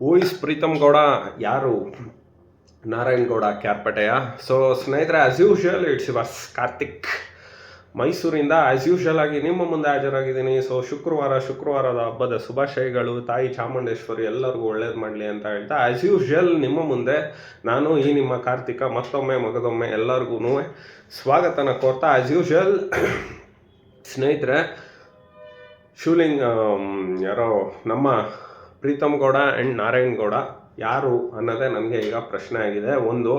ಹೂ is Preetham Gowda? ಯಾರು? Narayan Gowda ಕ್ಯಾರ್ಪೇಟೆಯ. So ಸ್ನೇಹಿತರೆ, as usual it's yours Karthik ಮೈಸೂರಿಂದ ಆಸ್ ಯೂಶುವಲ್ ಆಗಿ ನಿಮ್ಮ ಮುಂದೆ ಹಾಜರಾಗಿದ್ದೀನಿ. ಸೊ ಶುಕ್ರವಾರದ ಹಬ್ಬದ ಶುಭಾಶಯಗಳು. ತಾಯಿ ಚಾಮುಂಡೇಶ್ವರಿ ಎಲ್ಲರಿಗೂ ಒಳ್ಳೇದು ಮಾಡಲಿ ಅಂತ ಹೇಳ್ತಾ ಆಸ್ ಯೂಶುವಲ್ ನಿಮ್ಮ ಮುಂದೆ ನಾನು ಈ ನಿಮ್ಮ ಕಾರ್ತಿಕ ಮಗದೊಮ್ಮೆ ಎಲ್ಲರಿಗೂ ಸ್ವಾಗತನ ಕೋರ್ತಾ ಆಸ್ ಯೂಶುವಲ್ ಸ್ನೇಹಿತರೆ, ಶಿವಲಿಂಗ್ ಯಾರೋ ನಮ್ಮ ಪ್ರೀತಮ್ ಗೌಡ ಆ್ಯಂಡ್ ನಾರಾಯಣ್ ಗೌಡ ಯಾರು ಅನ್ನೋದೇ ನನಗೆ ಈಗ ಪ್ರಶ್ನೆ ಆಗಿದೆ. ಒಂದು,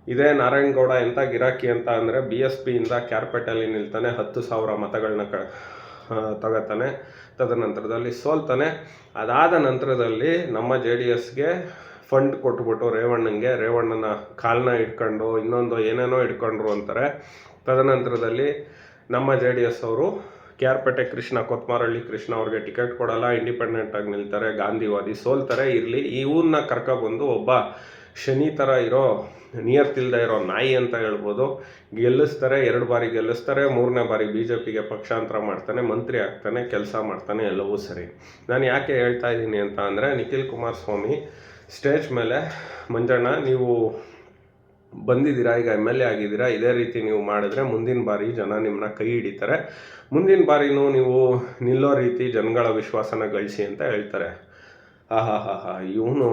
ಇದೇ ನಾರಾಯಣ್ ಗೌಡ ಎಂಥ ಗಿರಾಕಿ ಅಂತ ಅಂದರೆ BSPಯಿಂದ ಕ್ಯಾರ್ಪೇಟೆಯಲ್ಲಿ ನಿಲ್ತಾನೆ, 10,000 ಮತಗಳನ್ನ ತಗೋತಾನೆ, ತದನಂತರದಲ್ಲಿ ಸೋಲ್ತಾನೆ. ಅದಾದ ನಂತರದಲ್ಲಿ ನಮ್ಮ JDSಗೆ ಫಂಡ್ ಕೊಟ್ಬಿಟ್ಟು ರೇವಣ್ಣನ ಕಾಲನ್ನ ಇಟ್ಕೊಂಡು ಇನ್ನೊಂದು ಏನೇನೋ ಇಟ್ಕೊಂಡ್ರು ಅಂತಾರೆ. ತದನಂತರದಲ್ಲಿ ನಮ್ಮ JDS ಅವರು ಕ್ಯಾರ್ಪೇಟೆ ಕೊತ್ಮಾರಳ್ಳಿ ಕೃಷ್ಣ ಅವ್ರಿಗೆ ಟಿಕೆಟ್ ಕೊಡಲ್ಲ, ಇಂಡಿಪೆಂಡೆಂಟಾಗಿ ನಿಲ್ತಾರೆ, ಗಾಂಧಿವಾದಿ, ಸೋಲ್ತಾರೆ. ಇರಲಿ, ಈ ಊರನ್ನ ಕರ್ಕೊಬಂದು ಒಬ್ಬ ಶನಿ ಥರ ಇರೋ ನಿಯತ್ತಿಲ್ದೇ ಇರೋ ನಾಯಿ ಅಂತ ಹೇಳ್ಬೋದು, ಗೆಲ್ಲಿಸ್ತಾರೆ. 2 ಬಾರಿ ಗೆಲ್ಲಿಸ್ತಾರೆ, 3ನೇ ಬಾರಿ BJPಗೆ ಪಕ್ಷಾಂತರ ಮಾಡ್ತಾನೆ, ಮಂತ್ರಿ ಆಗ್ತಾನೆ, ಕೆಲಸ ಮಾಡ್ತಾನೆ, ಎಲ್ಲವೂ ಸರಿ. ನಾನು ಯಾಕೆ ಹೇಳ್ತಾ ಇದ್ದೀನಿ ಅಂತ ಅಂದರೆ, ನಿಖಿಲ್ ಕುಮಾರಸ್ವಾಮಿ ಸ್ಟೇಜ್ ಮೇಲೆ, ಮಂಜಣ್ಣ ನೀವು ಬಂದಿದ್ದೀರಾ, ಈಗ MLA ಆಗಿದ್ದೀರಾ, ಇದೇ ರೀತಿ ನೀವು ಮಾಡಿದ್ರೆ ಮುಂದಿನ ಬಾರಿ ಜನ ನಿಮ್ಮನ್ನ ಕೈ ಹಿಡಿತಾರೆ, ಮುಂದಿನ ಬಾರಿನೂ ನೀವು ನಿಲ್ಲೋ ರೀತಿ ಜನಗಳ ವಿಶ್ವಾಸನ ಗಳಿಸಿ ಅಂತ ಹೇಳ್ತಾರೆ. ಇವನು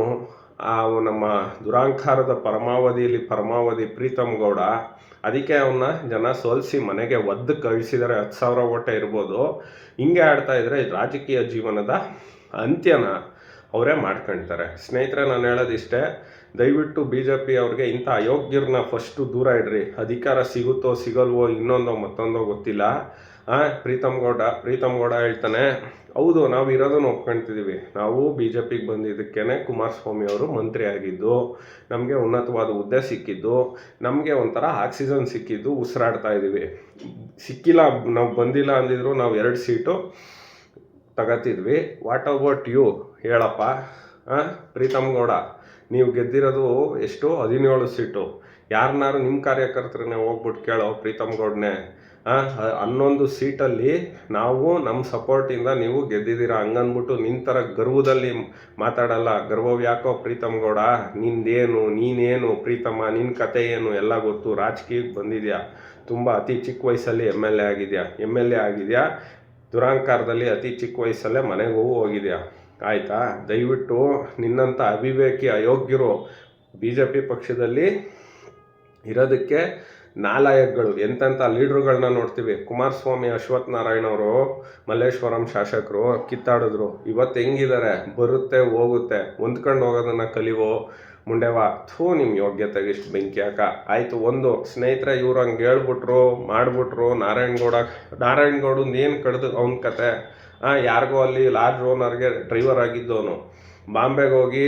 ನಮ್ಮ ದುರಾಂಕಾರದ ಪರಮಾವಧಿ ಪ್ರೀತಮ್ ಗೌಡ, ಅದಕ್ಕೆ ಅವನ್ನ ಜನ ಸೋಲಿಸಿ ಮನೆಗೆ ಒದ್ದು ಕಳಿಸಿದರೆ 10,000 ಓಟೆ ಇರ್ಬೋದು. ಹಿಂಗೆ ಆಡ್ತಾ ಇದ್ರೆ ರಾಜಕೀಯ ಜೀವನದ ಅಂತ್ಯನ ಅವರೇ ಮಾಡ್ಕೊಳ್ತಾರೆ. ಸ್ನೇಹಿತರೆ, ನಾನು ಹೇಳೋದಿಷ್ಟೇ, ದಯವಿಟ್ಟು BJP ಅವ್ರಿಗೆ ಇಂಥ ಅಯೋಗ್ಯರನ್ನ ಫಸ್ಟು ದೂರ ಇಡ್ರಿ. ಅಧಿಕಾರ ಸಿಗುತ್ತೋ ಸಿಗಲ್ವೋ ಇನ್ನೊಂದೋ ಮತ್ತೊಂದೋ ಗೊತ್ತಿಲ್ಲ. ಪ್ರೀತಮ್ ಗೌಡ ಹೇಳ್ತಾನೆ, ಹೌದು ನಾವು ಇರೋದನ್ನು ಒಪ್ಕೊಳ್ತಿದ್ದೀವಿ, ನಾವು BJPಗೆ ಬಂದಿದ್ದಕ್ಕೇ ಕುಮಾರಸ್ವಾಮಿ ಅವರು ಮಂತ್ರಿ ಆಗಿದ್ದು, ನಮಗೆ ಉನ್ನತವಾದ ಹುದ್ದೆ ಸಿಕ್ಕಿದ್ದು, ನಮಗೆ ಒಂಥರ ಆಕ್ಸಿಜನ್ ಸಿಕ್ಕಿದ್ದು, ಉಸಿರಾಡ್ತಾ ಇದ್ದೀವಿ. ಸಿಕ್ಕಿಲ್ಲ, ನಾವು ಬಂದಿಲ್ಲ ಅಂದಿದ್ರು ನಾವು 2 ಸೀಟು ತಗೋತಿದ್ವಿ. ವಾಟ್ ಅಬೌಟ್ ಯು ಹೇಳಪ್ಪ ಪ್ರೀತಮ್ ಗೌಡ? ನೀವು ಗೆದ್ದಿರೋದು ಎಷ್ಟು? 17 ಸೀಟು. ಯಾರನ್ನಾರು ನಿಮ್ಮ ಕಾರ್ಯಕರ್ತರನ್ನೇ ಹೋಗ್ಬಿಟ್ಟು ಕೇಳೋ ಪ್ರೀತಮ್ ಗೌಡನೇ. 11 ಸೀಟಲ್ಲಿ ನಾವು ನಮ್ಮ ಸಪೋರ್ಟಿಂದ ನೀವು ಗೆದ್ದಿದ್ದೀರಾ, ಹಂಗನ್ಬಿಟ್ಟು ನಿನ್ನ ಥರ ಗರ್ವದಲ್ಲಿ ಮಾತಾಡಲ್ಲ. ಗರ್ವವ್ಯಾಕೋ ಪ್ರೀತಮ್ ಗೌಡ? ನೀನೇನು ಪ್ರೀತಮ್ಮ, ನಿನ್ನ ಕತೆ ಏನು ಎಲ್ಲ ಗೊತ್ತು. ರಾಜಕೀಯಕ್ಕೆ ಬಂದಿದ್ಯಾ, ತುಂಬ ಅತಿ ಚಿಕ್ಕ ವಯಸ್ಸಲ್ಲಿ MLA ಆಗಿದೆಯಾ, ದುರಾಂಕಾರದಲ್ಲಿ ಅತಿ ಚಿಕ್ಕ ವಯಸ್ಸಲ್ಲೇ ಮನೆಗೂ ಹೋಗಿದ್ಯಾ, ಆಯಿತಾ? ದಯವಿಟ್ಟು ನಿನ್ನಂಥ ಅವಿವೇಕಿ ಅಯೋಗ್ಯರು BJP ಪಕ್ಷದಲ್ಲಿ ಇರೋದಕ್ಕೆ ನಾಲಾಯಕ್ಗಳು, ಎಂತೆಂಥ ಲೀಡ್ರುಗಳನ್ನ ನೋಡ್ತೀವಿ. ಕುಮಾರಸ್ವಾಮಿ, ಅಶ್ವಥ್ ನಾರಾಯಣ್ ಅವರು, ಮಲ್ಲೇಶ್ವರಂ ಶಾಸಕರು ಕಿತ್ತಾಡಿದ್ರು. ಇವತ್ತು ಹೆಂಗಿದ್ದಾರೆ? ಬರುತ್ತೆ ಹೋಗುತ್ತೆ, ಹೊಂದ್ಕೊಂಡು ಹೋಗೋದನ್ನು ಕಲಿವೋ ಮುಂಡೆವಾ. ನಿಮ್ಮ ಯೋಗ್ಯತೆಗೆ ಇಷ್ಟು ಬೆಂಕಿ ಹಾಕ. ಆಯಿತು, ಒಂದು ಸ್ನೇಹಿತರೆ, ಇವ್ರು ಹಂಗೆ ಹೇಳ್ಬಿಟ್ರು ಮಾಡಿಬಿಟ್ರು. ನಾರಾಯಣ್ ಗೌಡಂದು ಏನು ಕಡ್ದು ಅವನ ಕತೆ. ಯಾರಿಗೋ ಅಲ್ಲಿ ಲಾರ್ಜ್ ಓನರ್ಗೆ ಡ್ರೈವರ್ ಆಗಿದ್ದವನು, ಬಾಂಬೆಗೆ ಹೋಗಿ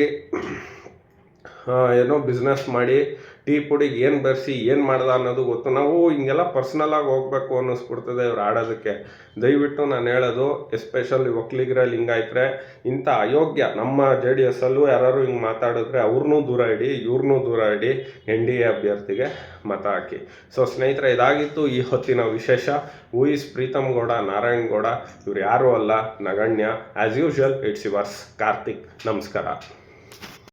ಏನೋ ಬಿಸ್ನೆಸ್ ಮಾಡಿ ಟೀ ಪುಡಿಗೆ ಏನು ಬೆರೆಸಿ ಏನು ಮಾಡ್ದ ಅನ್ನೋದು ಗೊತ್ತು. ನಾವು ಹಿಂಗೆಲ್ಲ ಪರ್ಸ್ನಲಾಗಿ ಹೋಗ್ಬೇಕು ಅನ್ನಿಸ್ಬಿಡ್ತದೆ ಇವ್ರು ಆಡೋದಕ್ಕೆ. ದಯವಿಟ್ಟು ನಾನು ಹೇಳೋದು, ಎಸ್ಪೆಷಲಿ ಒಕ್ಕಲಿಗರ ಲಿಂಗಾಯತರೆ, ಇಂಥ ಅಯೋಗ್ಯ ನಮ್ಮ JDSಲ್ಲೂ ಯಾರು ಹಿಂಗೆ ಮಾತಾಡಿದ್ರೆ ಅವ್ರನ್ನೂ ದೂರ ಇಡಿ, ಇವ್ರನ್ನೂ ದೂರ ಇಡಿ, NDA ಅಭ್ಯರ್ಥಿಗೆ ಮತ ಹಾಕಿ. ಸೊ ಸ್ನೇಹಿತರೆ, ಇದಾಗಿತ್ತು ಈ ಹೊತ್ತಿನ ವಿಶೇಷ. ಹೂ ಇಸ್ ಪ್ರೀತಮ್ ಗೌಡ, ನಾರಾಯಣ್ ಗೌಡ ಇವ್ರು ಯಾರೂ ಅಲ್ಲ, ನಗಣ್ಯ. As usual it's yours Karthik. ನಮಸ್ಕಾರ.